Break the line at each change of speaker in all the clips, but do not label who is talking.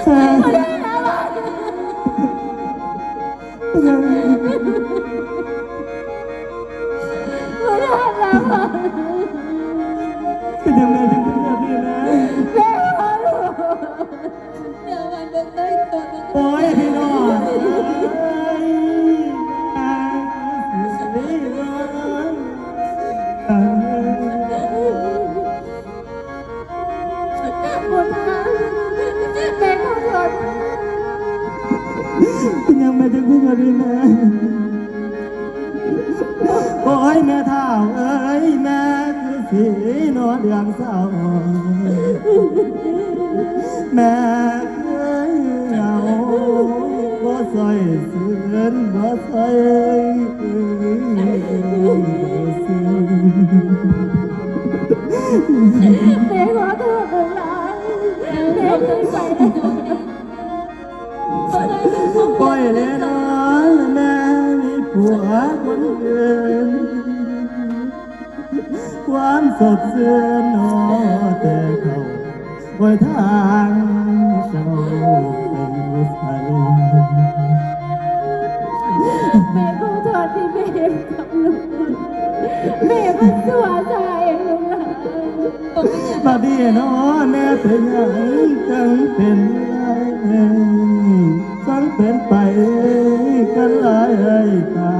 เป็นยังไงถึงเป็นแบบนี้นะโอ้ยพี่น้องเป็นยังไงถึงเป็นแบบนี้นะโอ้ยแม่เฒ่าเอ้ยแม่คือสีนวลเดืองเศร้าแม่เคยเหงาบ่ใส่เสื้อบ่ใส่เสื้อ
แม่ขอโทษลูกหลานแม่เคยไป
ปล่อยเลยน้อยแม่มีผัวคนอื่นความสดเสื่อมนอแต่เขาไว้ทางเจ้าเป็นผู้ชาย
แม่ขอโทษที่แม่เห็นกับลูกแม่มันสัวใจลูกหลาน
มาดีน้อแม่เป็นยังจังเป็นไรจังเป็นไปกันหลายตา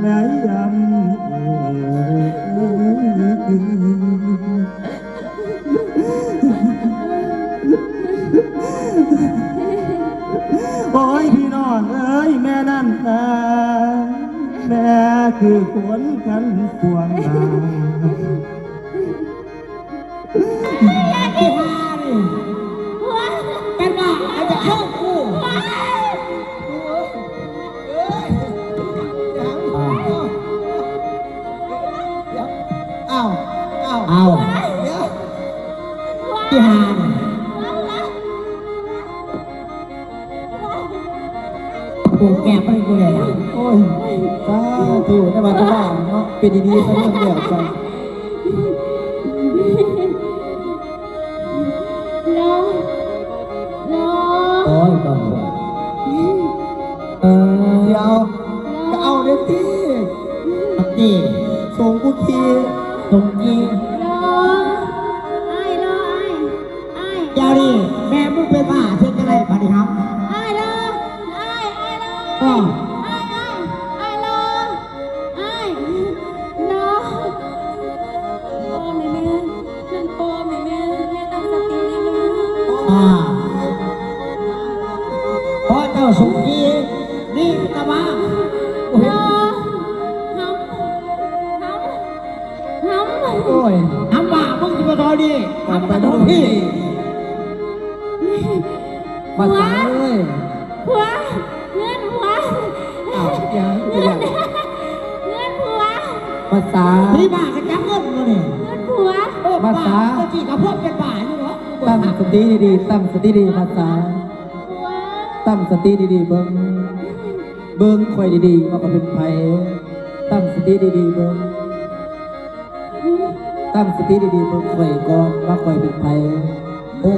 แม่ยำโอ้ยพี่น้องเอ้ยแม่นั่นนะแม่คือคนขันพวงนา
ที่ห้านี่กันว่าอาจจะเข้าคู่เอาที่ห้านี่กูแก่ไปกูเลยนะ
โอ้ยสาธุในวันที่บ้านเนาะเป็นดีๆซะเรื่องเดียวกัน
น้อง
โอ้ยบ้าเดี๋ยวก็เอาเด็กที่
นี่
ส่งกูที
ตรงนี้ยาดีแม่มึงเป็นบ้าเช่นอะไรปะดิครับก็เพราะเจ้าสุขีนี่ตะบ้า
โอ้ย
ทำบ้ามึงจะมาทอดีทำไปทุกที่
มาสายเลย
หัวเงินหัว
อ้าวยัง
เงินหัว
ภาษา
พี่บ้ากันจังเงินมาเนี่ย
เงินหัว
ภาษาตะกี้กับพวกเป็นบ้าอยู่เหรอ
ตั้งสติดีๆตั้งสติดีภาษาตั้งสติดีๆเบิ้งคอยดีๆว่าก็เป็นไผตั้งสติดีๆเบิ้งตั้งสติดีๆเบิ้งคอยก่อนว่าคอยเป็นไผโอ้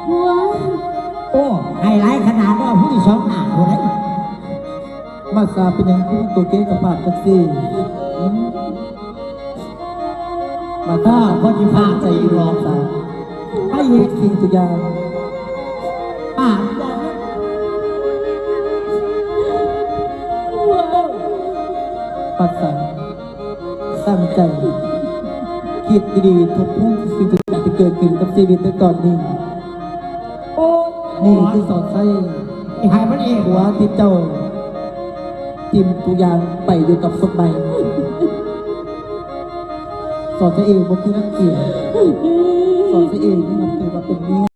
หัว
โอ้ไฮไลท์ขนาดว่าผู้ที่สองหน้าคนไหน
มาซาเป็นยังคู่ตัวเก๋กับปากกันสิมาถ้า
พ่อที่พาใจรอสา
ให้เห็นสิ่งทุกอย่าง
ป้า
ปัสสาวะตั้งใจคิดดีๆทบทวนสิ่งทุกอย่างที่เกิดขึ้นกับชีวิตในตอนนี้
โอ้
นี่คือสอนใส่
ไอ้หายมันเอง
หัวที่เจ้าทิมทุกอย่างไปอยู่กับสมัยสอนตัวเองว่าคือนักเกียรติสอนตัวเองนี่นับถือว่าเป็นเมีย